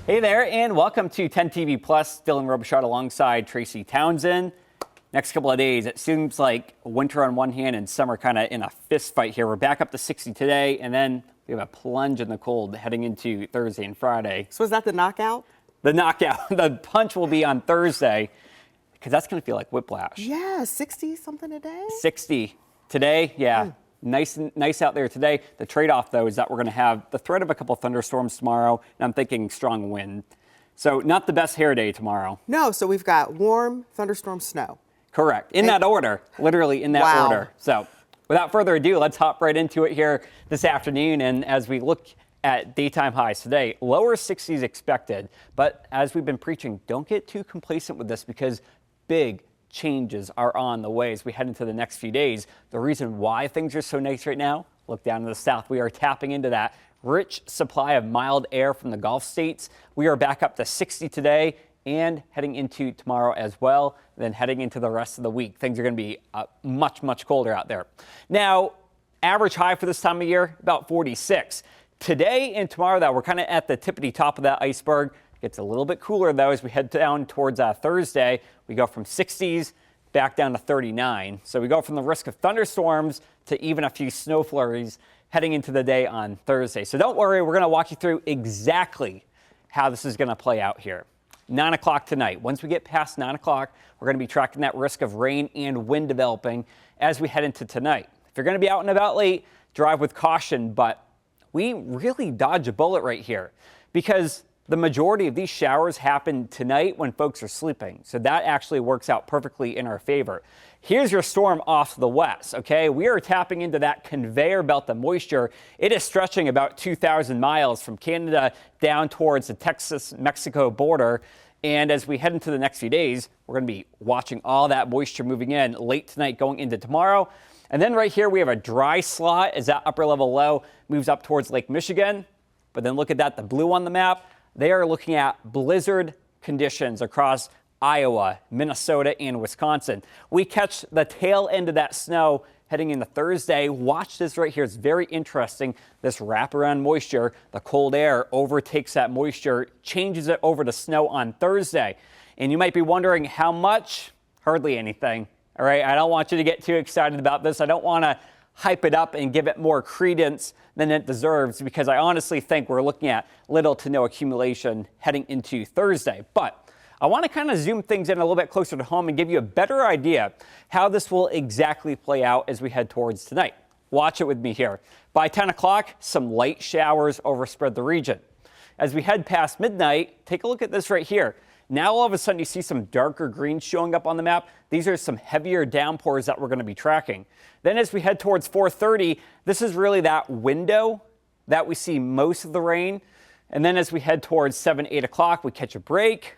Hey there, and welcome to 10 TV Plus. Dylan Robichaud alongside Tracy Townsend. Next couple of days, it seems like winter on one hand and summer kind of in a fist fight here. We're back up to 60 today, and then we have a plunge in the cold heading into Thursday and Friday. So is that the knockout? The knockout, the punch will be on Thursday, because that's going to feel like whiplash. Yeah, 60 something today. 60 today, yeah. Nice out there today. The trade-off, though, is that we're going to have the threat of a couple thunderstorms tomorrow, and I'm thinking strong wind. So not the best hair day tomorrow. No, so we've got warm, thunderstorm, snow. Correct. In that order, literally in that order. So without further ado, let's hop right into it here this afternoon. And as we look at daytime highs today, lower 60s expected. But as we've been preaching, don't get too complacent with this because big changes are on the way as we head into the next few days. The reason why things are so nice right now, look down to the south. We are tapping into that rich supply of mild air from the Gulf states. We are back up to 60 today and heading into tomorrow as well. Then heading into the rest of the week, things are going to be much colder out there. Now, average high for this time of year, about 46. Today and tomorrow, though, we're kind of at the tippity top of that iceberg. It's a little bit cooler, though, as we head down towards Thursday. We go from 60s back down to 39. So we go from the risk of thunderstorms to even a few snow flurries heading into the day on Thursday. So don't worry, we're going to walk you through exactly how this is going to play out here. 9 o'clock tonight. Once we get past 9 o'clock, we're going to be tracking that risk of rain and wind developing as we head into tonight. If you're going to be out and about late, drive with caution, but we really dodge a bullet right here because the majority of these showers happen tonight when folks are sleeping. So that actually works out perfectly in our favor. Here's your storm off to the west, okay? We are tapping into that conveyor belt of moisture. It is stretching about 2,000 miles from Canada down towards the Texas-Mexico border. And as we head into the next few days, we're going to be watching all that moisture moving in late tonight going into tomorrow. And then right here, we have a dry slot as that upper level low moves up towards Lake Michigan. But then look at that, the blue on the map. They are looking at blizzard conditions across Iowa, Minnesota, and Wisconsin. We catch the tail end of that snow heading into Thursday. Watch this right here. It's very interesting. This wraparound moisture, the cold air overtakes that moisture, changes it over to snow on Thursday. And you might be wondering how much? Hardly anything. All right. I don't want you to get too excited about this. I don't want to hype it up and give it more credence than it deserves because I honestly think we're looking at little to no accumulation heading into Thursday. But I want to kind of zoom things in a little bit closer to home and give you a better idea how this will exactly play out as we head towards tonight. Watch it with me here. By 10 o'clock, some light showers overspread the region. As we head past midnight, take a look at this right here. Now, all of a sudden, you see some darker greens showing up on the map. These are some heavier downpours that we're going to be tracking. Then as we head towards 4:30, this is really that window that we see most of the rain. And then as we head towards 7, 8 o'clock, we catch a break.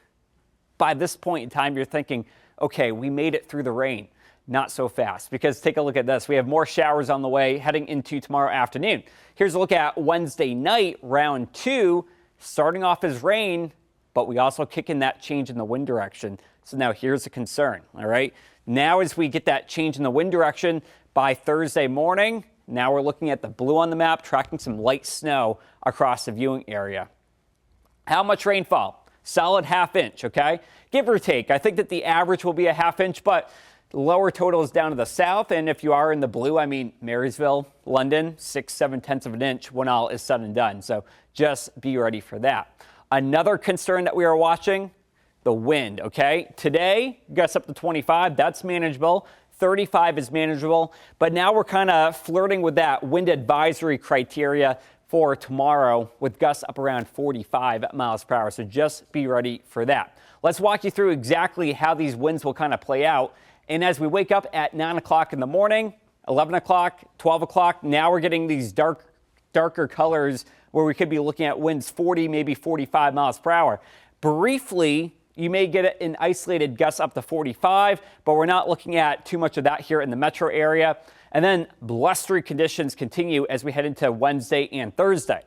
By this point in time, you're thinking, okay, we made it through the rain. Not so fast, because take a look at this. We have more showers on the way heading into tomorrow afternoon. Here's a look at Wednesday night, round 2, starting off as rain, but we also kick in that change in the wind direction. So now here's a concern, all right? Now as we get that change in the wind direction by Thursday morning, now we're looking at the blue on the map, tracking some light snow across the viewing area. How much rainfall? Solid ½ inch, okay? Give or take. I think that the average will be a ½ inch, but lower totals down to the south. And if you are in the blue, I mean, Marysville, London, 6/7 of an inch when all is said and done. So just be ready for that. Another concern that we are watching, the wind, okay? Today, gusts up to 25. That's manageable. 35 is manageable. But now we're kind of flirting with that wind advisory criteria for tomorrow with gusts up around 45 miles per hour. So just be ready for that. Let's walk you through exactly how these winds will kind of play out. And as we wake up at 9 o'clock in the morning, 11 o'clock, 12 o'clock, now we're getting these darker colors where we could be looking at winds 40, maybe 45 miles per hour. Briefly, you may get an isolated gust up to 45, but we're not looking at too much of that here in the metro area. And then blustery conditions continue as we head into Wednesday and Thursday.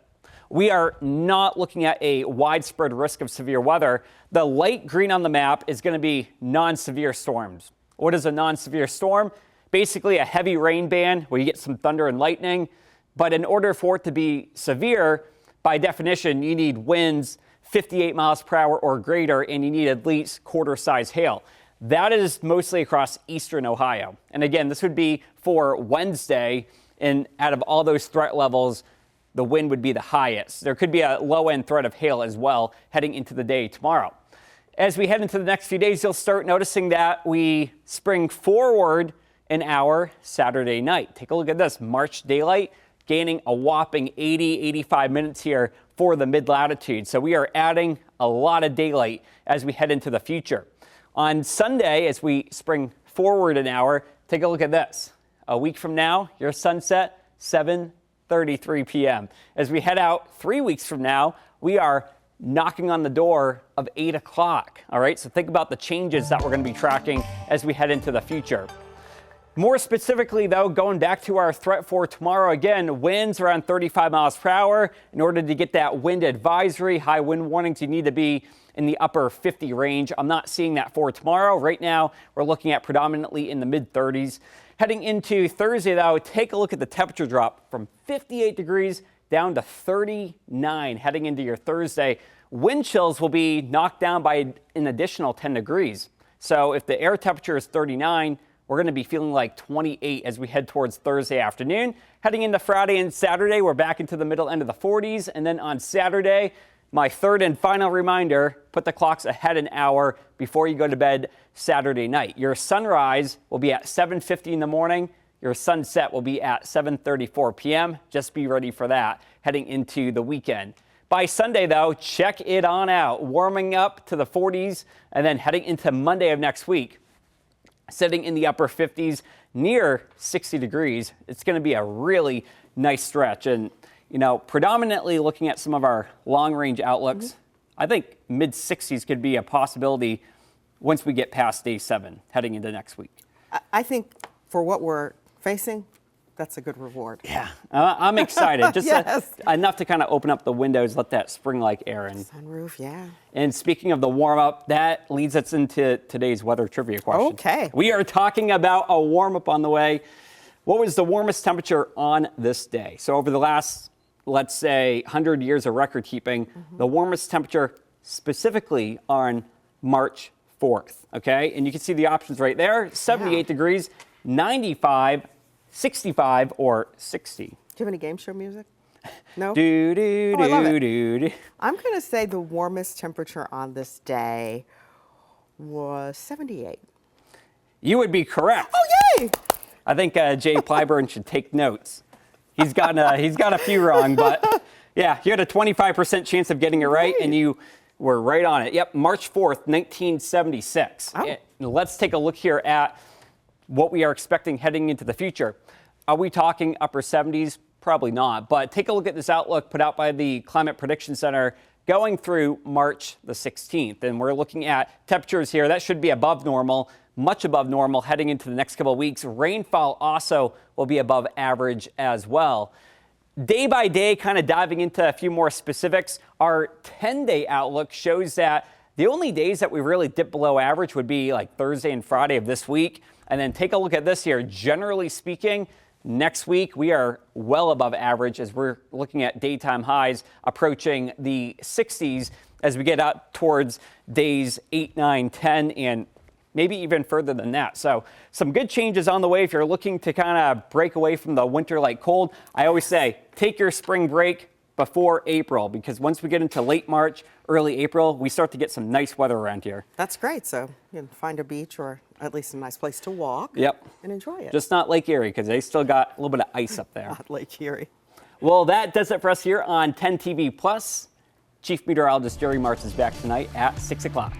We are not looking at a widespread risk of severe weather. The light green on the map is going to be non-severe storms. What is a non-severe storm? Basically a heavy rain band where you get some thunder and lightning. But in order for it to be severe, by definition, you need winds 58 miles per hour or greater, and you need at least quarter-size hail. That is mostly across eastern Ohio. And again, this would be for Wednesday, and out of all those threat levels, the wind would be the highest. There could be a low-end threat of hail as well heading into the day tomorrow. As we head into the next few days, you'll start noticing that we spring forward an hour Saturday night. Take a look at this. March daylight gaining a whopping 85 minutes here for the mid-latitude. So we are adding a lot of daylight as we head into the future. On Sunday, as we spring forward an hour, take a look at this. A week from now, your sunset, 7:33 p.m. As we head out 3 weeks from now, we are knocking on the door of 8 o'clock. All right, so think about the changes that we're going to be tracking as we head into the future. More specifically, though, going back to our threat for tomorrow, again, winds around 35 miles per hour. In order to get that wind advisory, high wind warnings, you need to be in the upper 50 range. I'm not seeing that for tomorrow. Right now, we're looking at predominantly in the mid-30s. Heading into Thursday, though, take a look at the temperature drop from 58 degrees down to 39 heading into your Thursday. Wind chills will be knocked down by an additional 10 degrees. So if the air temperature is 39, we're going to be feeling like 28 as we head towards Thursday afternoon. Heading into Friday and Saturday, we're back into the middle end of the 40s. And then on Saturday, my third and final reminder, put the clocks ahead an hour before you go to bed Saturday night. Your sunrise will be at 7:50 in the morning. Your sunset will be at 7:34 p.m. Just be ready for that heading into the weekend. By Sunday, though, check it on out. Warming up to the 40s and then heading into Monday of next week, sitting in the upper 50s, near 60 degrees. It's going to be a really nice stretch. And, you know, predominantly looking at some of our long-range outlooks, I think mid-60s could be a possibility once we get past day 7, heading into next week. I think for what we're facing, that's a good reward. Yeah, I'm excited. Just Yes. Enough to kind of open up the windows, let that spring-like air in. Sunroof, yeah. And speaking of the warm-up, that leads us into today's weather trivia question. Okay. We are talking about a warm-up on the way. What was the warmest temperature on this day? So over the last, let's say, 100 years of record keeping, the warmest temperature specifically on March 4th, okay? And you can see the options right there, 78 degrees, 95, 65, or 60. Do you have any game show music? No? Do, do, Oh, I love do, it. do, do. I'm going to say the warmest temperature on this day was 78. You would be correct. Oh, yay! I think Jay Plyburn should take notes. He's got a few wrong, but yeah, you had a 25% chance of getting it right, and you were right on it. Yep, March 4th, 1976. Oh. And let's take a look here at what we are expecting heading into the future. Are we talking upper 70s? Probably not, but take a look at this outlook put out by the Climate Prediction Center going through March the 16th. And we're looking at temperatures here that should be above normal, much above normal heading into the next couple of weeks. Rainfall also will be above average as well. Day by day, kind of diving into a few more specifics, our 10-day outlook shows that the only days that we really dip below average would be like Thursday and Friday of this week. And then take a look at this here. Generally speaking, next week we are well above average as we're looking at daytime highs approaching the 60s as we get out towards days 8, 9, 10, and maybe even further than that. So some good changes on the way if you're looking to kind of break away from the winter-like cold. I always say take your spring break before April, because once we get into late March, early April, we start to get some nice weather around here. That's great. So you can find a beach or at least a nice place to walk and enjoy it. Just not Lake Erie, because they still got a little bit of ice up there. Not Lake Erie. Well, that does it for us here on 10 TV Plus. Chief Meteorologist Jerry Martz is back tonight at 6 o'clock.